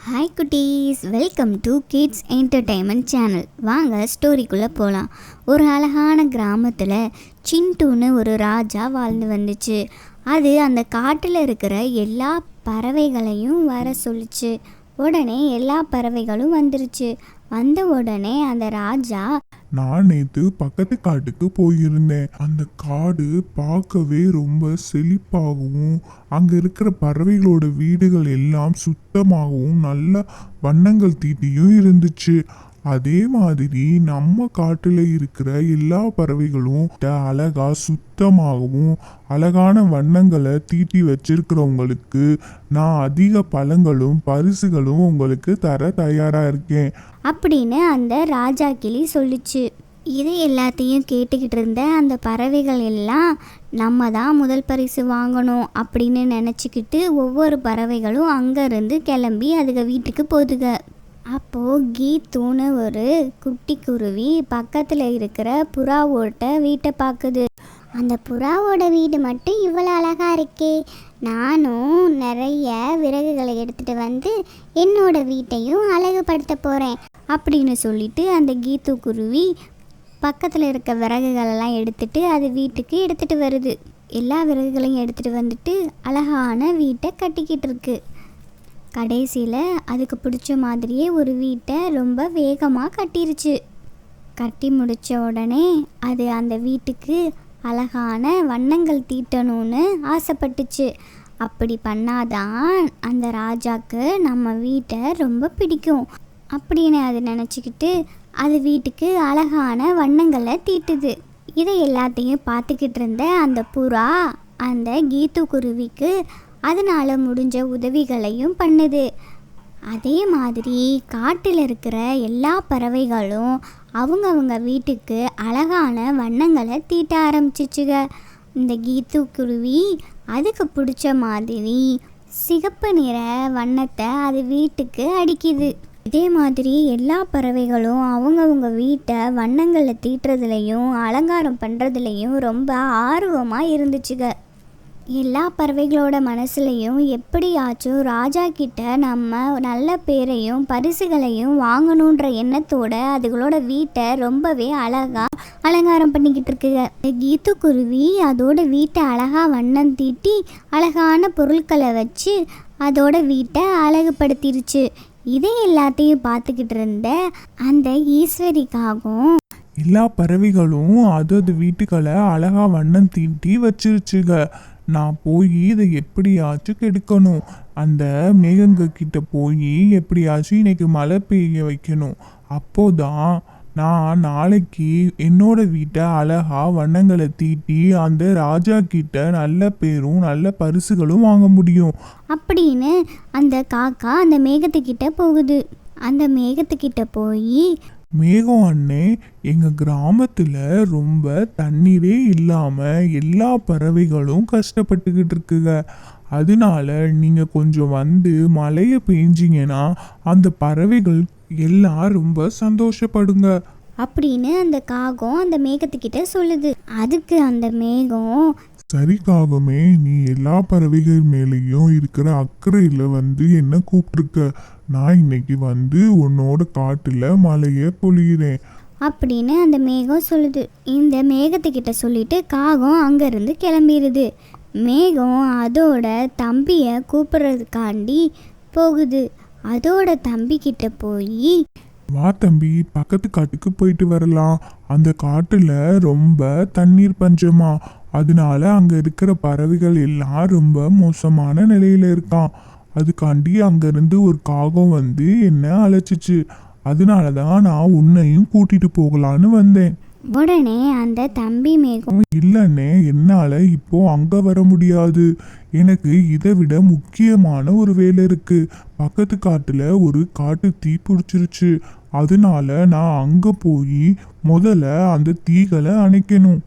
Hi குட்டீஸ், welcome to kids entertainment channel. வாங்க ஸ்டோரிக்குள்ளே போகலாம். ஒரு அழகான கிராமத்தில் சின்டூன்னு ஒரு ராஜா வாழ்ந்து வந்துச்சு. அது அந்த காட்டில் இருக்கிற எல்லா பறவைகளையும் வர சொல்லிச்சு. உடனே எல்லா பறவைகளும் வந்துருச்சு. வந்த உடனே அந்த ராஜா, நான் நேற்று பக்கத்து காட்டுக்கு போயிருந்தேன். அந்த காடு பார்க்கவே ரொம்ப செழிப்பாகவும் அங்கே இருக்கிற பறவைகளோட வீடுகள் எல்லாம் சுத்தமாகவும் நல்ல வண்ணங்கள் தீட்டியும் இருந்துச்சு. அதே மாதிரி நம்ம காட்டுல இருக்கிற எல்லா பறவைகளும் அழகா சுத்தமாகவும் அழகான வண்ணங்களை தீட்டி வச்சிருக்கிறவங்களுக்கு நான் அதிக பழங்களும் பரிசுகளும் உங்களுக்கு தர தயாரா இருக்கேன் அப்படின்னு அந்த ராஜா கிளி சொல்லிச்சு. இது எல்லாத்தையும் கேட்டுக்கிட்டு இருந்த அந்த பறவைகள் எல்லாம் நம்ம தான் முதல் பரிசு வாங்கணும் அப்படின்னு நினச்சிக்கிட்டு ஒவ்வொரு பறவைகளும் அங்கேருந்து கிளம்பி அதுக வீட்டுக்கு போதுக. அப்போது கீத்துன்னு ஒரு குட்டி குருவி பக்கத்தில் இருக்கிற புறாவோட வீட்டை பார்க்குது. அந்த புறாவோட வீடு மட்டும் இவ்வளோ அழகாக இருக்கே, நானும் நிறைய விறகுகளை எடுத்துகிட்டு வந்து என்னோட வீட்டையும் அழகுபடுத்த போகிறேன் அப்படின்னு சொல்லிட்டு அந்த கீத்து குருவி பக்கத்தில் இருக்க விறகுகளெல்லாம் எடுத்துகிட்டு அது வீட்டுக்கு எடுத்துகிட்டு வருது. எல்லா விறகுகளையும் எடுத்துகிட்டு வந்துட்டு அழகான வீட்டை கட்டிக்கிட்டு இருக்கு. கடைசியில் அதுக்கு பிடிச்ச மாதிரியே ஒரு வீட்டை ரொம்ப வேகமாக கட்டிருச்சு. கட்டி முடித்த உடனே அது அந்த வீட்டுக்கு அழகான வண்ணங்கள் தீட்டணும்னு ஆசைப்பட்டுச்சு. அப்படி பண்ணாதான் அந்த ராஜாக்கு நம்ம வீட்டை ரொம்ப பிடிக்கும் அப்படின்னு அது நினச்சிக்கிட்டு அது வீட்டுக்கு அழகான வண்ணங்களை தீட்டுது. இதை எல்லாத்தையும் பார்த்துக்கிட்டு இருந்த அந்த புறா அந்த கீத்து குருவிக்கு அதனால் முடிஞ்ச உதவிகளையும் பண்ணுது. அதே மாதிரி காட்டில் இருக்கிற எல்லா பறவைகளும் அவங்கவுங்க வீட்டுக்கு அழகான வண்ணங்களை தீட்ட ஆரம்பிச்சிச்சுங்க. இந்த கீத்து குருவி அதுக்கு பிடிச்ச மாதிரி சிகப்பு நிற வண்ணத்தை அது வீட்டுக்கு அடிக்குது. இதே மாதிரி எல்லா பறவைகளும் அவங்கவுங்க வீட்டை வண்ணங்களை தீட்டுறதுலையும் அலங்காரம் பண்ணுறதுலையும் ரொம்ப ஆர்வமாக இருந்துச்சுங்க. எல்லா பறவைகளோட மனசுலையும் எப்படியாச்சும் ராஜா கிட்ட நம்ம நல்ல பேரையும் பரிசுகளையும் வாங்கணுன்ற எண்ணத்தோட அதுகளோட வீட்டை ரொம்பவே அழகா அலங்காரம் பண்ணிக்கிட்டு இருக்குங்க. கீத்து குருவி அதோட வீட்டை அழகா வண்ணம் தீட்டி அழகான பொருட்களை வச்சு அதோட வீட்டை அழகுபடுத்திருச்சு. இதை எல்லாத்தையும் பார்த்துக்கிட்டு இருந்த அந்த ஈஸ்வரிக்காகவும் எல்லா பறவைகளும் அது வீட்டுக்களை அழகா வண்ணம் தீட்டி வச்சிருச்சுங்க. நான் போய் இதை எப்படியாச்சும் கெடுக்கணும், அந்த மேகங்க கிட்ட போய் எப்படியாச்சும் இன்னைக்கு மழை பெய்ய வைக்கணும். அப்போதான் நான் நாளைக்கு என்னோட வீட்டை அழகா வண்ணங்களை தீட்டி அந்த ராஜா கிட்ட நல்ல பேரும் நல்ல பரிசுகளும் வாங்க முடியும் அப்படின்னு அந்த காக்கா அந்த மேகத்துக்கிட்ட போகுது. அந்த மேகத்துக்கிட்ட போய், மேகம் அண்ணே, எங்க கிராமத்துல ரொம்ப தண்ணீரே இல்லாம எல்லா பறவைகளும் கஷ்டப்பட்டுக்கிட்டு இருக்குங்க. அதனால நீங்க கொஞ்சம் வந்து மழையை பெஞ்சிங்கன்னா அந்த பறவைகள் எல்லாம் ரொம்ப சந்தோஷப்படுங்க அப்படின்னு அந்த காகம் அந்த மேகத்துக்கிட்ட சொல்லுது. அதுக்கு அந்த மேகம், சரி காகமே, நீ எல்லா பறவைகள் மேலேயும் இருக்கிற அக்கறையில் வந்து என்ன கூப்பிட்டுருக்க. நான் இன்னைக்கு வந்து உன்னோட காட்டுல மழையை பொழியிறேன் அப்படின்னு அந்த மேகம் சொல்லுது. இந்த மேகத்துக்கிட்ட சொல்லிட்டு காகம் அங்கேருந்து கிளம்பிடுது. மேகம் அதோட தம்பியை கூப்பிட்றதுக்காண்டி போகுது. அதோட தம்பிக்கிட்ட போய், வா தம்பி, பக்கத்து காட்டுக்கு போயிட்டு வரலாம். அந்த காட்டுல ரொம்ப தண்ணீர் பஞ்சமா, அதனால அங்க இருக்கிற பறவைகள் எல்லாம் ரொம்ப மோசமான நிலையில இருக்கான். அதுக்காண்டி அங்கிருந்து ஒரு காகம் வந்து என்ன அழைச்சிச்சு. அதனாலதான் நான் உன்னையும் கூட்டிட்டு போகலான்னு வந்தேன். உடனே அந்த தம்பி மேகம், இல்லைன்னே, என்னால இப்போ அங்க வர முடியாது. எனக்கு இதை விட முக்கியமான ஒரு வேலை இருக்கு. பக்கத்து காட்டுல ஒரு காட்டு தீ பிடிச்சிருச்சு. அதனால நான் அங்க போய் முதல்ல அந்த தீகளை அணைக்கணும்.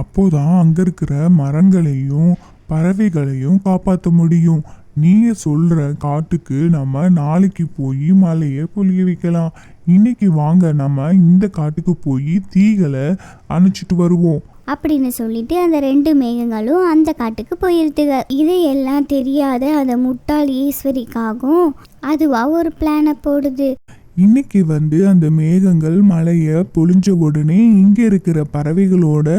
அப்போதான் அங்க இருக்கிற மரங்களையும் பறவைகளையும் காப்பாற்ற முடியும். நீங்க சொல்ற காட்டுக்கு நம்ம நாளைக்கு போய் மழையை பொழிய வைக்கலாம். இன்னைக்கு வாங்க நம்ம இந்த காட்டுக்கு போய் தீகளை அணைச்சிட்டு வருவோம் அப்படின்னு சொல்லிட்டு அந்த 2 மேகங்களும் அந்த காட்டுக்கு போயிருதுங்க. இதையெல்லாம் தெரியாத அந்த முட்டாள் ஈஸ்வரிக்காகவும் அதுவா ஒரு பிளானை போடுது. இன்னைக்கு அந்த மேகங்கள் மழையை பொழிஞ்ச உடனே இங்கே இருக்கிற பறவைகளோட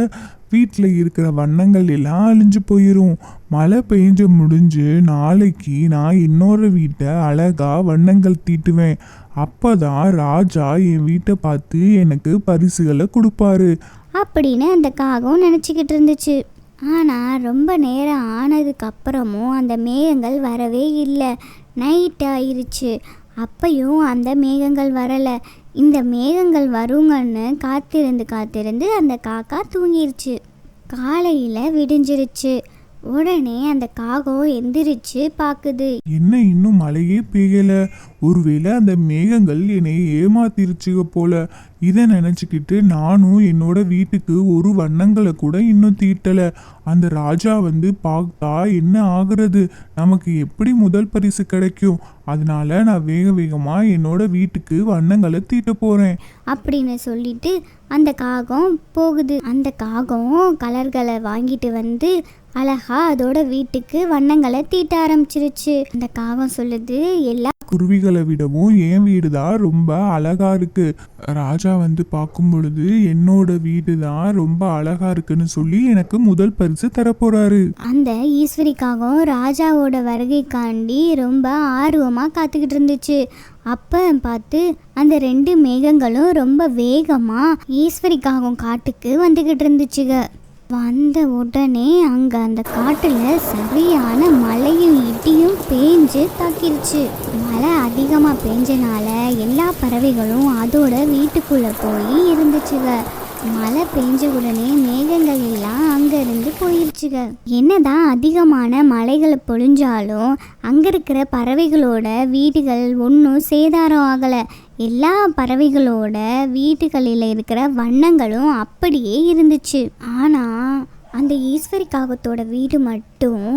வீட்டில் இருக்கிற வண்ணங்கள் எல்லாம் அழிஞ்சு போயிடும். மழை பெஞ்சு முடிஞ்சு நாளைக்கு நான் இன்னொரு வீட்டை அழகா வண்ணங்கள் தீட்டுவேன். அப்பதான் ராஜா என் வீட்டை பார்த்து எனக்கு பரிசுகளை கொடுப்பாரு அப்படின்னு அந்த காகம் நினச்சிக்கிட்டு இருந்துச்சு. ஆனால் ரொம்ப நேரம் ஆனதுக்கு அப்புறமும் அந்த மேகங்கள் வரவே இல்லை. நைட் ஆயிருச்சு. அப்பையும் அந்த மேகங்கள் வரலை. இந்த மேகங்கள் வருங்கன்னு காத்திருந்து அந்த காக்கா தூங்கிருச்சு. காலையில் விடிஞ்சிருச்சு. உடனே அந்த காகம் எந்திரிச்சு பார்க்குது. என்ன இன்னும் மழையே பெய்யல? ஒருவேளை அந்த மேகங்கள் என்னை ஏமாத்திருச்சுக போல. இதை நினச்சிக்கிட்டு நானும் என்னோட வீட்டுக்கு ஒரு வண்ணங்களை கூட இன்னும் தீட்டலை. அந்த ராஜா பார்த்தா என்ன ஆகுறது? நமக்கு எப்படி முதல் பரிசு கிடைக்கும்? அதனால நான் வேகமாக என்னோட வீட்டுக்கு வண்ணங்களை தீட்ட போகிறேன் அப்படின்னு சொல்லிட்டு அந்த காகம் போகுது. அந்த காகம் கலர்களை வாங்கிட்டு அழகா அதோட வீட்டுக்கு வண்ணங்களை தீட்ட ஆரம்பிச்சிருச்சு. அந்த காகம் சொல்லுது, எல்லா குருவிகளை விடவும் என் வீடு தான் ரொம்ப அழகா இருக்கு. ராஜா பார்க்கும் பொழுது என்னோட வீடு தான் ரொம்ப அழகா இருக்குன்னு சொல்லி எனக்கு முதல் பரிசு தரப்போறாரு. அந்த ஈஸ்வரிக்காகவும் ராஜாவோட வருகைக்காண்டி ரொம்ப ஆர்வமா காத்துக்கிட்டு இருந்துச்சு. அப்ப பார்த்து அந்த 2 மேகங்களும் ரொம்ப வேகமா ஈஸ்வரிக்காகவும் காட்டுக்கு வந்துகிட்டு இருந்துச்சுங்க. வந்த உடனே அங்கே அந்த காட்டில் சரியான மழையும் இடியும் பேஞ்சு தாக்கிருச்சு. மழை அதிகமாக பேஞ்சனால எல்லா பறவைகளும் அதோட வீட்டுக்குள்ளே போய் இருந்துச்சுங்க. மழை பெஞ்ச உடனே மேகங்கள் எல்லாம் அங்கேருந்து போயிருச்சுங்க. என்னதான் அதிகமான மழைகளை பொழிஞ்சாலும் அங்கே இருக்கிற பறவைகளோட வீடுகள் ஒன்றும் சேதாரம் ஆகலை. எல்லா பறவைகளோட வீட்டுகளில் இருக்கிற வண்ணங்களும் அப்படியே இருந்துச்சு. ஆனால் அந்த ஈஸ்வரி காகத்தோட வீடு மட்டும்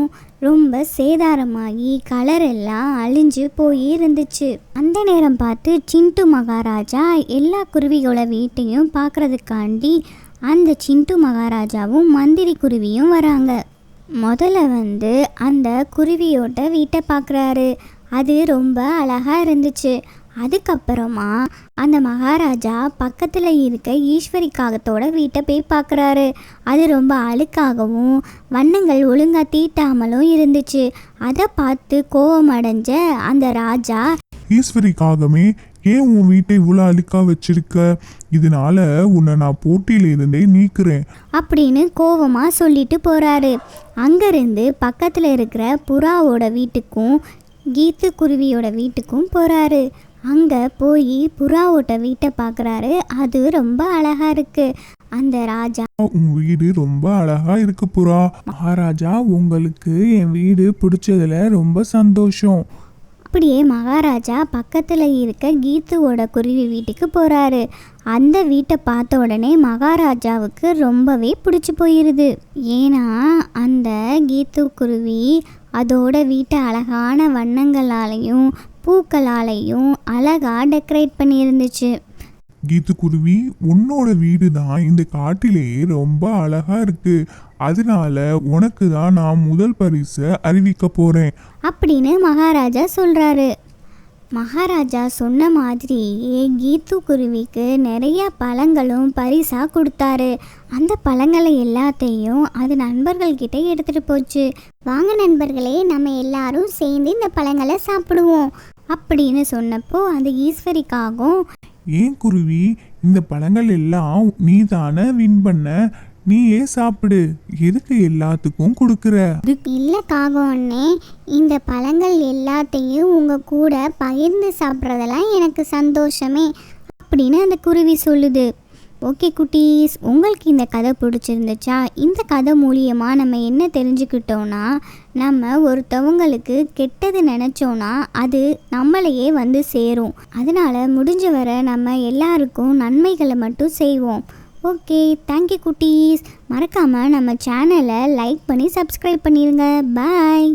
ரொம்ப சேதாரமாகி கலர் எல்லாம் அழிஞ்சு போய் இருந்துச்சு. அந்த நேரம் பார்த்து சிண்டு மகாராஜா எல்லா குருவிகளோட வீட்டையும் பார்க்கறதுக்காண்டி அந்த சிண்டு மகாராஜாவும் மந்திரி குருவியும் வராங்க. முதல்ல அந்த குருவியோட வீட்டை பார்க்குறாரு. அது ரொம்ப அழகாக இருந்துச்சு. அதுக்கப்புறமா அந்த மகாராஜா பக்கத்தில் இருக்க ஈஸ்வரி காகத்தோட வீட்டை போய் பார்க்குறாரு. அது ரொம்ப அழுக்காகவும் வண்ணங்கள் ஒழுங்காக தீட்டாமலும் இருந்துச்சு. அதை பார்த்து கோபம் அடைஞ்ச அந்த ராஜா, ஈஸ்வரி காகமே, ஏன் உன் வீட்டை இவ்வளோ அழுக்கா வச்சிருக்க? இதனால உன்னை நான் போட்டியில இருந்தே நீக்கிறேன் அப்படின்னு கோபமாக சொல்லிட்டு போகிறாரு. அங்கேருந்து பக்கத்தில் இருக்கிற புறாவோட வீட்டுக்கும் கீத்து குருவியோட வீட்டுக்கும் போகிறாரு. அங்கே போய் புறாவோட வீட்டை பார்க்குறாரு. அது ரொம்ப அழகாக இருக்குது. அந்த ராஜா, உன் வீடு ரொம்ப அழகா இருக்கு புறா. மகாராஜா, உங்களுக்கு என் வீடு பிடிச்சதுல ரொம்ப சந்தோஷம். அப்படியே மகாராஜா பக்கத்தில் இருக்க கீத்துவோட குருவி வீட்டுக்கு போகிறாரு. அந்த வீட்டை பார்த்த உடனே மகாராஜாவுக்கு ரொம்பவே பிடிச்சி போயிடுது. ஏன்னா அந்த கீத்து குருவி அதோட வீட்டை அழகான வண்ணங்களாலையும் பூக்களாலையும் அழகாக டெக்கரேட் பண்ணியிருந்துச்சு. கீத்துக்குருவி, உன்னோட வீடு தான் இந்த காட்டிலேயே ரொம்ப அழகா இருக்கு. அதனால உனக்கு தான் நான் முதல் பரிசை அறிவிக்க போறேன் அப்படின்னு மகாராஜா சொல்றாரு. மகாராஜா சொன்ன மாதிரியே கீத்து குருவிக்கு நிறைய பழங்களும் பரிசாக கொடுத்தாரு. அந்த பழங்களை எல்லாத்தையும் அது நண்பர்கள்கிட்ட எடுத்துகிட்டு போச்சு. வாங்க நண்பர்களே, நம்ம எல்லாரும் சேர்ந்து இந்த பழங்களை சாப்பிடுவோம் அப்படின்னு சொன்னப்போ அந்த ஈஸ்வரிக்காகவும், ஏன் குருவி, இந்த பழங்கள் எல்லாம் நீ தானே வின் பண்ண, நீயே சாப்பிடு, எதுக்கு எல்லாத்துக்கும் கொடுக்குற? இல்லை காகம் அண்ணே, இந்த பழங்கள் எல்லாத்தையும் உங்கள் கூட பகிர்ந்து சாப்பிட்றதெல்லாம் எனக்கு சந்தோஷமே அப்படின்னு அந்த குருவி சொல்லுது. ஓகே குட்டீஸ், உங்களுக்கு இந்த கதை பிடிச்சிருந்துச்சா? இந்த கதை மூலியமாக நம்ம என்ன தெரிஞ்சுக்கிட்டோன்னா, நம்ம ஒருத்தவங்களுக்கு கெட்டது நினச்சோன்னா அது நம்மளையே வந்து சேரும். அதனால் முடிஞ்ச வரை நம்ம எல்லாருக்கும் நன்மைகளை மட்டும் செய்வோம். ஓகே, தேங்க்யூ குட்டீஸ். மறக்காமல் நம்ம சேனலை லைக் பண்ணி சப்ஸ்கிரைப் பண்ணிடுங்க. பாய்.